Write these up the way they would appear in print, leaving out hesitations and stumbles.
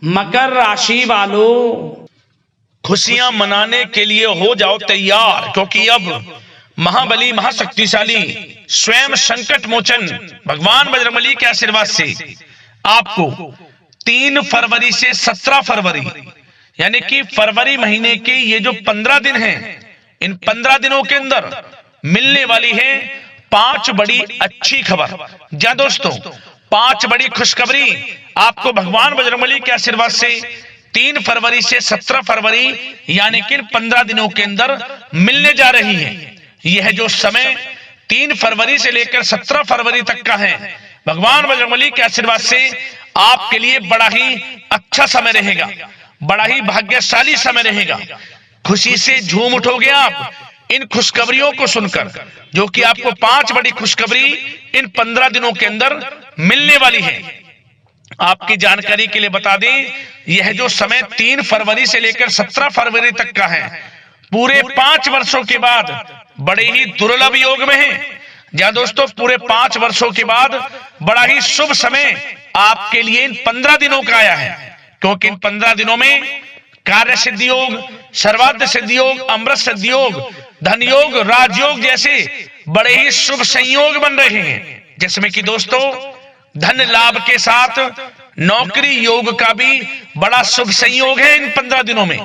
मकर राशि वालों, खुशियां मनाने के लिए हो जाओ तैयार, क्योंकि अब महाबली महाशक्तिशाली स्वयं संकट मोचन भगवान बजरंगबली के आशीर्वाद से आपको 3 फरवरी से 17 फरवरी यानी कि फरवरी महीने के ये जो 15 दिन हैं, इन 15 दिनों के अंदर मिलने वाली है 5 बड़ी अच्छी खबर। जी दोस्तों, 5 बड़ी खुशखबरी आपको भगवान बजरंगबली के आशीर्वाद से 3 फरवरी से 17 फरवरी यानी कि 15 दिनों के अंदर मिलने जा रही है। यह जो समय 3 फरवरी से लेकर 17 फरवरी तक का है, भगवान बजरंगबली के आशीर्वाद से आपके लिए बड़ा ही अच्छा समय रहेगा, बड़ा ही भाग्यशाली समय रहेगा। खुशी से झूम उठोगे आप इन खुशखबरियों को सुनकर, जो कि आपको 5 बड़ी खुशखबरी इन 15 दिनों के अंदर मिलने वाली है। आपकी जानकारी के लिए बता दें, यह जो समय 3 फरवरी से लेकर 17 फरवरी तक का है, पूरे 5 वर्षों के बाद बड़े ही दुर्लभ योग में है। जहां दोस्तों पूरे 5 वर्षों के बाद बड़ा ही शुभ समय आपके लिए इन 15 दिनों का आया है, क्योंकि इन 15 दिनों में कार्य सिद्धि योग, सर्वार्थ सिद्धि योग, अमृत सिद्धि योग, धन योग, राजयोग जैसे बड़े ही शुभ संयोग बन रहे हैं, जिसमें कि दोस्तों धन लाभ के साथ नौकरी योग का भी बड़ा शुभ संयोग है। इन 15 दिनों में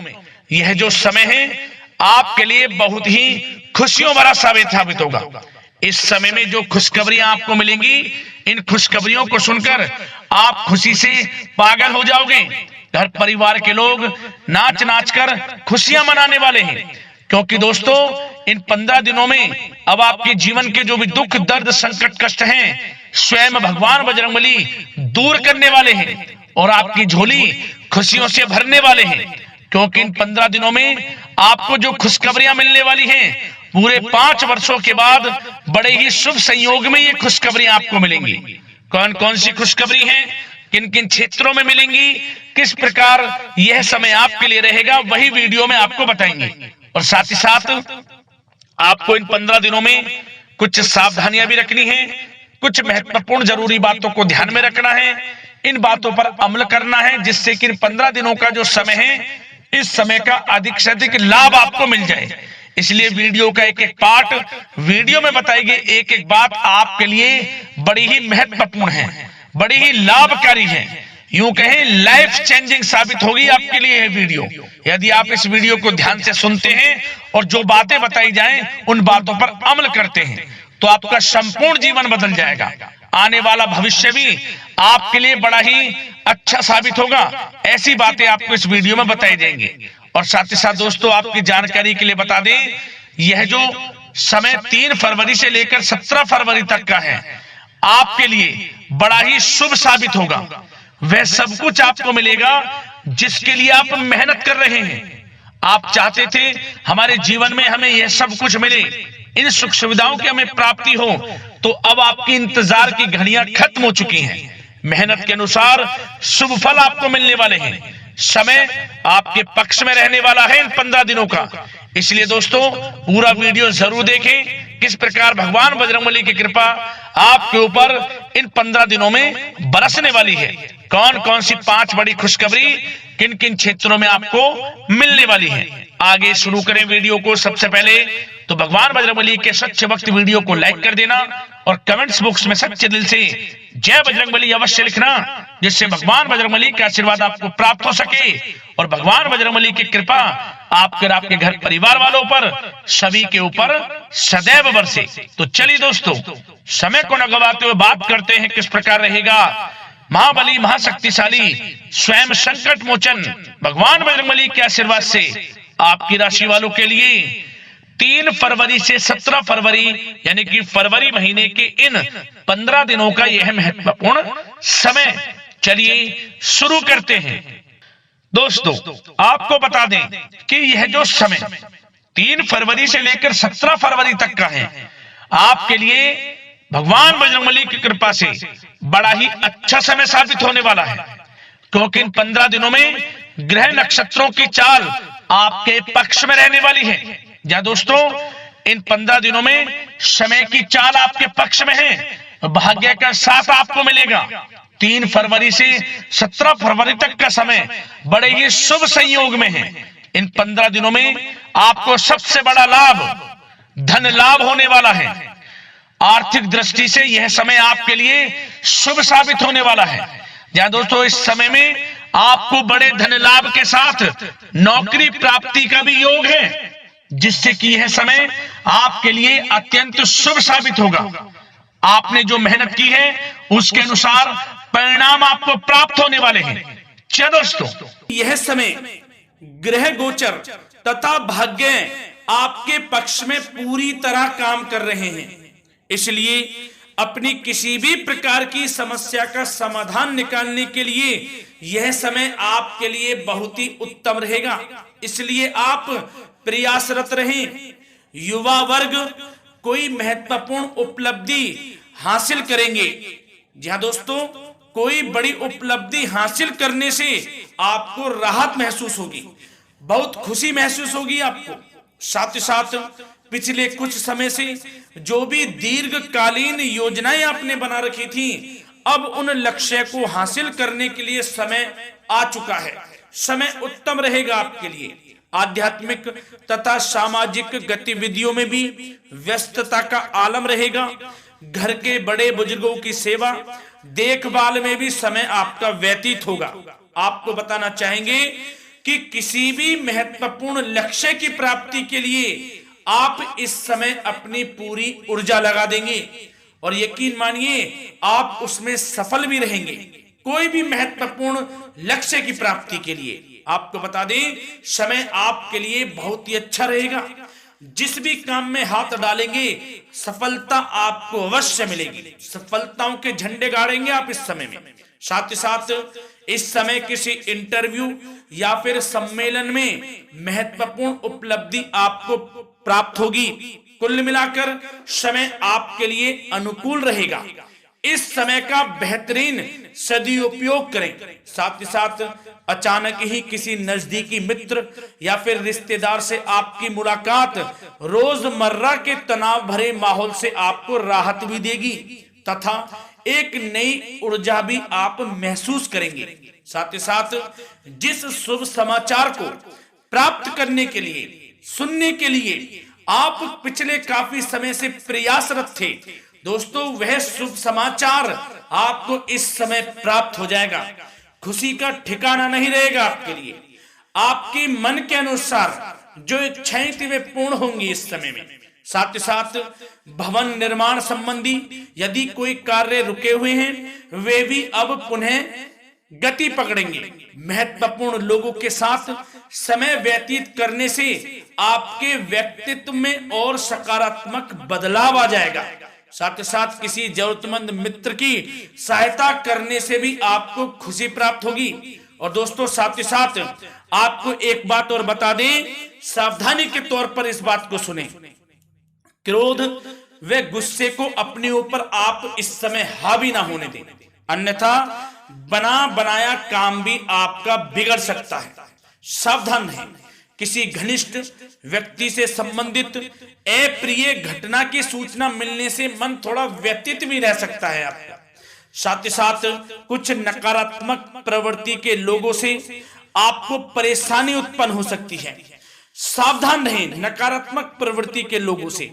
यह जो समय है आपके लिए बहुत ही खुशियों भरा साबित होगा। इस समय में जो खुशखबरियां आपको मिलेंगी, इन खुशखबरियों को सुनकर आप खुशी से पागल हो जाओगे। घर परिवार के लोग नाच नाच कर खुशियां मनाने वाले हैं, क्योंकि दोस्तों इन 15 दिनों में अब आपके जीवन के जो भी दुख दर्द संकट कष्ट हैं, स्वयं भगवान बजरंगबली दूर करने वाले हैं और आपकी झोली खुशियों से भरने वाले हैं। क्योंकि इन 15 दिनों में आपको जो खुशखबरियां मिलने वाली हैं, पूरे 5 वर्षों के बाद बड़े ही शुभ संयोग में ये खुशखबरियां आपको मिलेंगी। कौन कौन सी खुशखबरी हैं, किन किन क्षेत्रों में मिलेंगी, किस प्रकार यह समय आपके लिए रहेगा, वही वीडियो में आपको बताएंगे। और साथ ही साथ आपको इन 15 दिनों में कुछ सावधानियां भी रखनी है, कुछ महत्वपूर्ण जरूरी बातों को ध्यान में रखना है, इन बातों पर अमल करना है, जिससे कि इन 15 दिनों का जो समय है, इस समय का अधिक से अधिक लाभ आपको मिल जाए। इसलिए वीडियो का एक एक पार्ट वीडियो में बताई गई एक एक बात आपके लिए बड़ी ही महत्वपूर्ण है, बड़ी ही लाभकारी है, यूं कहें लाइफ चेंजिंग साबित होगी आपके लिए यह वीडियो। यदि आप इस वीडियो को ध्यान से सुनते हैं और जो बातें बताई जाएं उन बातों पर अमल करते हैं, तो आपका संपूर्ण जीवन बदल जाएगा। आने वाला भविष्य भी आपके लिए बड़ा ही अच्छा साबित होगा। ऐसी बातें आपको इस वीडियो में बताई जाएंगी। और साथ ही साथ दोस्तों आपकी जानकारी के लिए बता दें, यह जो समय 3 फरवरी से लेकर 17 फरवरी तक का है, आपके लिए बड़ा ही शुभ साबित होगा। वह सब कुछ आपको मिलेगा जिसके लिए आप मेहनत कर रहे हैं। आप चाहते थे हमारे जीवन में हमें यह सब कुछ मिले, इन सुख सुविधाओं की हमें प्राप्ति हो, तो अब आपकी इंतजार की घड़ियां खत्म हो चुकी हैं। मेहनत के अनुसार शुभ फल आपको मिलने वाले हैं। समय आपके पक्ष में रहने वाला है इन 15 दिनों का। इसलिए दोस्तों पूरा वीडियो जरूर देखें, किस प्रकार भगवान बजरंगबली की कृपा आपके ऊपर इन 15 दिनों में बरसने वाली है। कौन कौन सी 5 बड़ी खुशखबरी किन किन क्षेत्रों में आपको मिलने वाली है। आगे शुरू करें वीडियो को। सबसे पहले तो भगवान बजरंगबली के सच्चे भक्त वीडियो को लाइक कर देना और कमेंट्स बॉक्स में सच्चे दिल से जय बजरंगबली अवश्य लिखना, जिससे भगवान बजरंगबली का आशीर्वाद आपको प्राप्त हो सके और भगवान बजरंगबली की कृपा आपके घर परिवार वालों पर सभी के ऊपर सदैव बरसे। तो चलिए दोस्तों समय को न गवाते हुए बात करते हैं किस प्रकार रहेगा महाबली महाशक्तिशाली स्वयं संकट मोचन भगवान बजरंगबली के आशीर्वाद से आपकी राशि वालों के लिए 3 फरवरी से 17 फरवरी यानी कि फरवरी महीने के इन 15 दिनों का यह महत्वपूर्ण समय। चलिए शुरू करते हैं। दोस्तों आपको बता दें कि यह जो समय 3 फरवरी से लेकर 17 फरवरी तक का है, आपके लिए भगवान बजरंगबली की कृपा से बड़ा ही अच्छा समय साबित होने वाला है, क्योंकि इन 15 दिनों में ग्रह नक्षत्रों की चाल आपके पक्ष में रहने वाली है। या दोस्तों इन 15 दिनों में समय की चाल आपके पक्ष में है, भाग्य का साथ आपको मिलेगा। 3 फरवरी से 17 फरवरी तक का समय बड़े ही शुभ संयोग में है। इन 15 दिनों में आपको सबसे बड़ा लाभ धन लाभ होने वाला है। आर्थिक दृष्टि से यह समय आपके लिए शुभ साबित होने वाला है। जहां दोस्तों इस समय में आपको बड़े धन लाभ के साथ नौकरी प्राप्ति का भी योग है, जिससे कि यह समय आपके लिए अत्यंत शुभ साबित होगा। आपने जो मेहनत की है उसके अनुसार परिणाम आपको प्राप्त होने वाले हैं। क्या दोस्तों, यह समय ग्रह गोचर तथा भाग्य आपके पक्ष में पूरी तरह काम कर रहे हैं, इसलिए अपनी किसी भी प्रकार की समस्या का समाधान निकालने के लिए यह समय आपके लिए बहुत ही उत्तम रहेगा। इसलिए आप प्रयासरत रहें। युवा वर्ग कोई महत्वपूर्ण उपलब्धि हासिल करेंगे। जी हाँ दोस्तों, कोई बड़ी उपलब्धि हासिल करने से आपको राहत महसूस होगी, बहुत खुशी महसूस होगी आपको। साथ ही साथ पिछले कुछ समय से जो भी दीर्घकालीन योजनाएं आपने बना रखी थी, अब उन लक्ष्य को हासिल करने के लिए समय आ चुका है। समय उत्तम रहेगा आपके लिए। आध्यात्मिक तथा सामाजिक गतिविधियों में भी व्यस्तता का आलम रहेगा। घर के बड़े बुजुर्गों की सेवा देखभाल में भी समय आपका व्यतीत होगा। आपको बताना चाहेंगे कि किसी भी महत्वपूर्ण लक्ष्य की प्राप्ति के लिए आप इस समय अपनी पूरी ऊर्जा लगा देंगे और यकीन मानिए आप उसमें सफल भी रहेंगे। कोई भी महत्वपूर्ण लक्ष्य की प्राप्ति के लिए आपको बता दें, समय आपके लिए बहुत ही अच्छा रहेगा। जिस भी काम में हाथ डालेंगे सफलता आपको अवश्य मिलेगी। सफलताओं के झंडे गाड़ेंगे आप इस समय में। साथ ही साथ इस समय किसी इंटरव्यू या फिर सम्मेलन में महत्वपूर्ण उपलब्धि आपको प्राप्त होगी। कुल मिलाकर समय आपके लिए अनुकूल रहेगा। इस समय का बेहतरीन सदुपयोग करें। साथ ही साथ अचानक ही किसी नजदीकी मित्र या फिर रिश्तेदार से आपकी मुलाकात रोजमर्रा के तनाव भरे माहौल से आपको राहत भी देगी तथा एक नई ऊर्जा भी आप महसूस करेंगे। साथ ही साथ जिस शुभ समाचार को प्राप्त करने के लिए, सुनने के लिए आप पिछले काफी समय से प्रयासरत थे दोस्तों, वह शुभ समाचार आपको इस समय प्राप्त हो जाएगा। खुशी का ठिकाना नहीं रहेगा आपके लिए। आपके मन के अनुसार जो इच्छाएं थी वे पूर्ण होंगी इस समय में। साथ ही साथ भवन निर्माण संबंधी यदि कोई कार्य रुके हुए हैं वे भी अब पुनः गति पकड़ेंगे। महत्वपूर्ण लोगों के साथ समय व्यतीत करने से आपके व्यक्तित्व में और सकारात्मक बदलाव आ जाएगा। साथ ही साथ किसी जरूरतमंद मित्र की सहायता करने से भी आपको खुशी प्राप्त होगी। और दोस्तों साथ ही साथ आपको एक बात और बता दें, सावधानी के तौर पर इस बात को सुने। क्रोध व गुस्से को अपने ऊपर आप इस समय हावी ना होने दें, अन्यथा बना बनाया काम भी आपका बिगड़ सकता है। सावधान रहें। किसी घनिष्ठ व्यक्ति से संबंधित अप्रिय घटना की सूचना मिलने से मन थोड़ा व्यतीत भी रह सकता है आपका। साथ ही साथ कुछ नकारात्मक प्रवृत्ति के लोगों से आपको परेशानी उत्पन्न हो सकती है। सावधान रहें नकारात्मक प्रवृत्ति के लोगों से।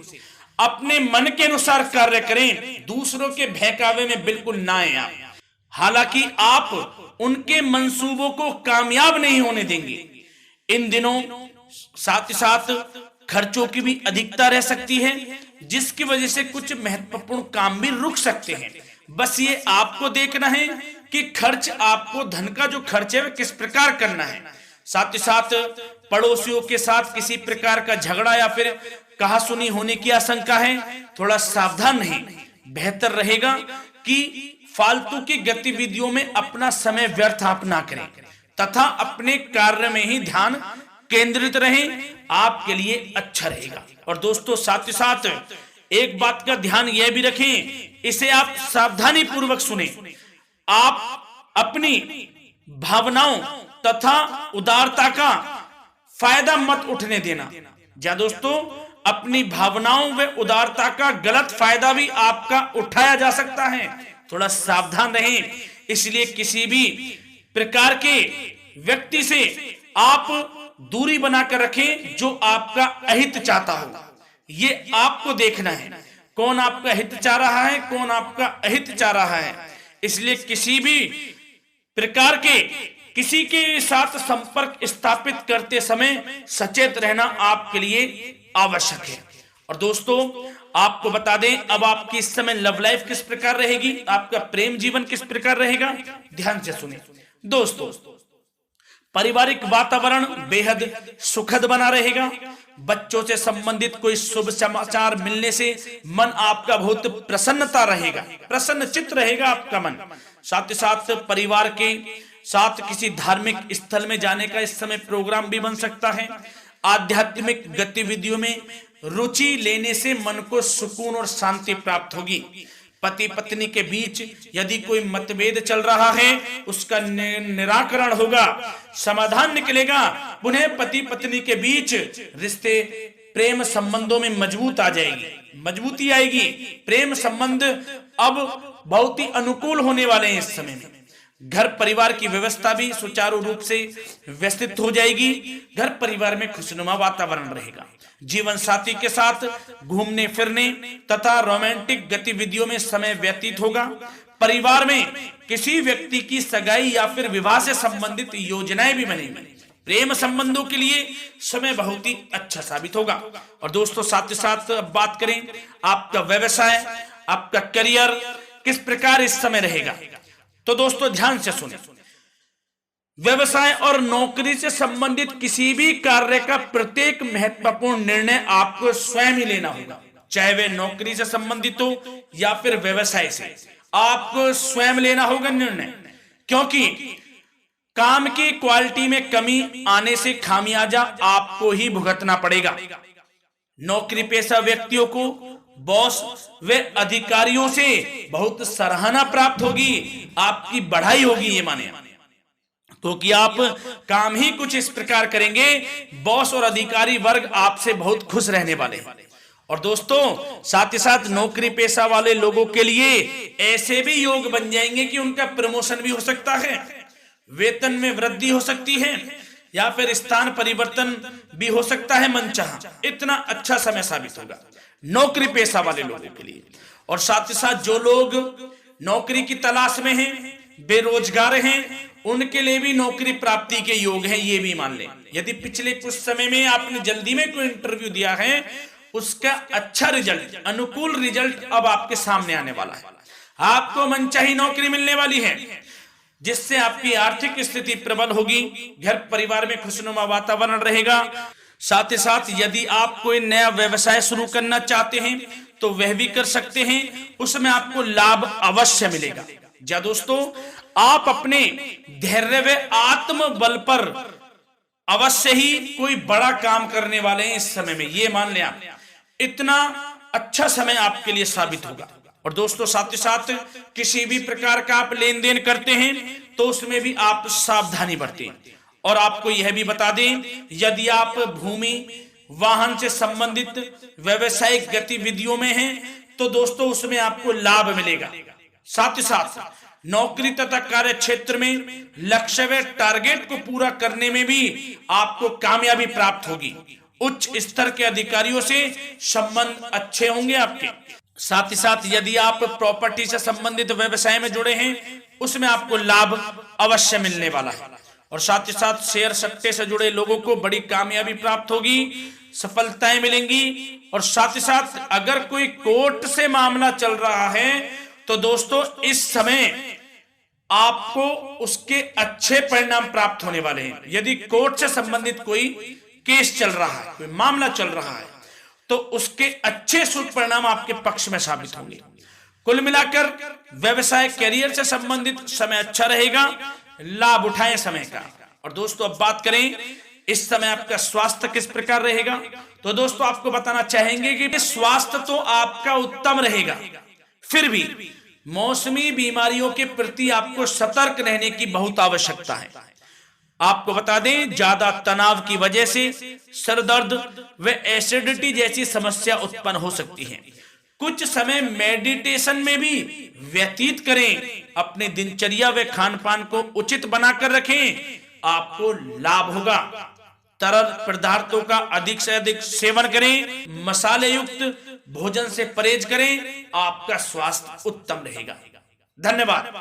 अपने मन के अनुसार कार्य करें, दूसरों के बहकावे में बिल्कुल ना आए आप। हालांकि आप उनके मंसूबों को कामयाब नहीं होने देंगे। इन दिनों साथ ही साथ खर्चों की भी अधिकता रह सकती है, जिसकी वजह से कुछ महत्वपूर्ण काम भी रुक सकते हैं। बस ये आपको देखना है कि खर्च, आपको धन का जो खर्च है वह किस प्रकार करना है। साथ ही साथ पड़ोसियों के साथ किसी प्रकार का झगड़ा या फिर कहासुनी होने की आशंका है, थोड़ा सावधान रहें। बेहतर रहेगा कि फालतू की गतिविधियों में अपना समय व्यर्थ आप ना करें तथा अपने कार्य में ही ध्यान केंद्रित रहें, आपके लिए अच्छा रहेगा। और दोस्तों साथ ही साथ एक बात का ध्यान यह भी रखें, इसे आप सावधानी पूर्वक सुने। आप अपनी भावनाओं तथा उदारता का फायदा मत उठने देना। जा दोस्तों, अपनी भावनाओं व उदारता का गलत फायदा भी आपका उठाया जा सकता है। थोड़ा सावधान रहें। इसलिए किसी भी प्रकार के व्यक्ति से आप दूरी बनाकर रखें जो आपका अहित चाहता हो। ये आपको देखना है, कौन आपका हित चाह रहा है, कौन आपका अहित चाह रहा है। इसलिए किसी भी प्रकार के किसी के साथ संपर्क स्थापित करते समय सचेत रहना आपके लिए आवश्यक है। और दोस्तों आपको बता दें, अब आपकी इस समय लव लाइफ किस प्रकार रहेगी, आपका प्रेम जीवन किस प्रकार रहेगा, ध्यान से सुने दोस्तों। पारिवारिक वातावरण बेहद सुखद बना रहेगा। बच्चों से संबंधित कोई शुभ समाचार मिलने से मन आपका बहुत प्रसन्नता रहेगा, प्रसन्न चित्त रहेगा आपका मन। साथ ही साथ परिवार के साथ किसी धार्मिक स्थल में जाने का इस समय प्रोग्राम भी बन सकता है। आध्यात्मिक गतिविधियों में रुचि लेने से मन को सुकून और शांति प्राप्त होगी। पति पत्नी के बीच यदि कोई मतभेद चल रहा है उसका निराकरण होगा, समाधान निकलेगा। पुनः पति पत्नी के बीच रिश्ते प्रेम संबंधों में मजबूती आएगी। प्रेम संबंध अब बहुत ही अनुकूल होने वाले हैं इस समय में। घर परिवार की व्यवस्था भी सुचारू रूप से व्यवस्थित हो जाएगी। घर परिवार में खुशनुमा वातावरण रहेगा। जीवन साथी के साथ घूमने फिरने तथा रोमांटिक गतिविधियों में समय व्यतीत होगा। परिवार में किसी व्यक्ति की सगाई या फिर विवाह से संबंधित योजनाएं भी बनेंगी। प्रेम संबंधों के लिए समय बहुत ही अच्छा साबित होगा। और दोस्तों साथ ही साथ बात करें आपका व्यवसाय, आपका करियर किस प्रकार इस समय रहेगा, तो दोस्तों ध्यान से सुने। व्यवसाय और नौकरी से संबंधित किसी भी कार्य का प्रत्येक महत्वपूर्ण निर्णय आपको स्वयं ही लेना होगा, चाहे वे नौकरी से संबंधित हो या फिर व्यवसाय से। आपको स्वयं लेना होगा निर्णय, क्योंकि काम की क्वालिटी में कमी आने से खामियाजा आपको ही भुगतना पड़ेगा। नौकरी पेशा व्यक्तियों को बॉस व अधिकारियों से बहुत सराहना प्राप्त होगी, आपकी बढ़ाई होगी, ये माने तो कि आप काम ही कुछ इस प्रकार करेंगे, बॉस और अधिकारी वर्ग आपसे बहुत खुश रहने वाले हैं। और दोस्तों साथ ही साथ नौकरी पेशा वाले लोगों के लिए ऐसे भी योग बन जाएंगे कि उनका प्रमोशन भी हो सकता है, वेतन में वृद्धि हो सकती है, या फिर स्थान परिवर्तन भी हो सकता है मनचाहा। इतना अच्छा समय साबित होगा नौकरी पेशा वाले लोगों के लिए। और साथ ही साथ जो लोग नौकरी की तलाश में हैं, बेरोजगार हैं, उनके लिए भी नौकरी प्राप्ति के योग हैं, ये भी मान लें। यदि पिछले कुछ समय में आपने जल्दी में कोई इंटरव्यू दिया है, उसका अच्छा रिजल्ट, अनुकूल रिजल्ट अब आपके सामने आने वाला है। आपको मनचाही नौकरी मिलने वाली है, जिससे आपकी आर्थिक स्थिति प्रबल होगी। घर परिवार में खुशनुमा वातावरण रहेगा। साथ ही साथ यदि आप कोई नया व्यवसाय शुरू करना चाहते हैं तो वह भी कर सकते हैं, उसमें आपको लाभ अवश्य मिलेगा। जा दोस्तों आप अपने धैर्य व आत्मबल पर अवश्य ही कोई बड़ा काम करने वाले हैं इस समय में, ये मान लें आप। इतना अच्छा समय आपके लिए साबित होगा। और दोस्तों साथ ही साथ किसी भी प्रकार का आप लेन देन करते हैं तो उसमें भी आप सावधानी बरतें। और आपको यह भी बता दें, यदि आप भूमि वाहन से संबंधित व्यवसायिक गतिविधियों में हैं तो दोस्तों उसमें आपको लाभ मिलेगा। साथ ही साथ नौकरी तथा कार्य क्षेत्र में लक्ष्य व टारगेट को पूरा करने में भी आपको कामयाबी प्राप्त होगी। उच्च स्तर के अधिकारियों से संबंध अच्छे होंगे आपके। साथ ही साथ यदि आप प्रॉपर्टी से संबंधित व्यवसाय में जुड़े हैं उसमें आपको लाभ अवश्य मिलने वाला है। और साथ ही साथ शेयर सट्टे से जुड़े लोगों को बड़ी कामयाबी प्राप्त होगी, सफलताएं मिलेंगी। और साथ ही साथ अगर कोई कोर्ट से मामला चल रहा है तो दोस्तों इस समय आपको उसके अच्छे परिणाम प्राप्त होने वाले हैं। यदि कोर्ट से संबंधित कोई केस चल रहा है, कोई मामला चल रहा है, तो उसके अच्छे शुभ परिणाम आपके पक्ष में साबित होंगे। कुल मिलाकर व्यवसाय करियर से संबंधित समय अच्छा रहेगा, लाभ उठाएं समय का। और दोस्तों अब बात करें इस समय आपका स्वास्थ्य किस प्रकार रहेगा, तो दोस्तों आपको बताना चाहेंगे कि स्वास्थ्य तो आपका उत्तम रहेगा, फिर भी मौसमी बीमारियों के प्रति आपको सतर्क रहने की बहुत आवश्यकता है। आपको बता दें ज्यादा तनाव की वजह से सर दर्द व एसिडिटी जैसी समस्या उत्पन्न हो सकती है। कुछ समय मेडिटेशन में भी व्यतीत करें। अपने दिनचर्या व खान पान को उचित बनाकर रखें, आपको लाभ होगा। तरल पदार्थों का अधिक से अधिक सेवन करें, मसाले युक्त भोजन से परहेज करें, आपका स्वास्थ्य उत्तम रहेगा। धन्यवाद।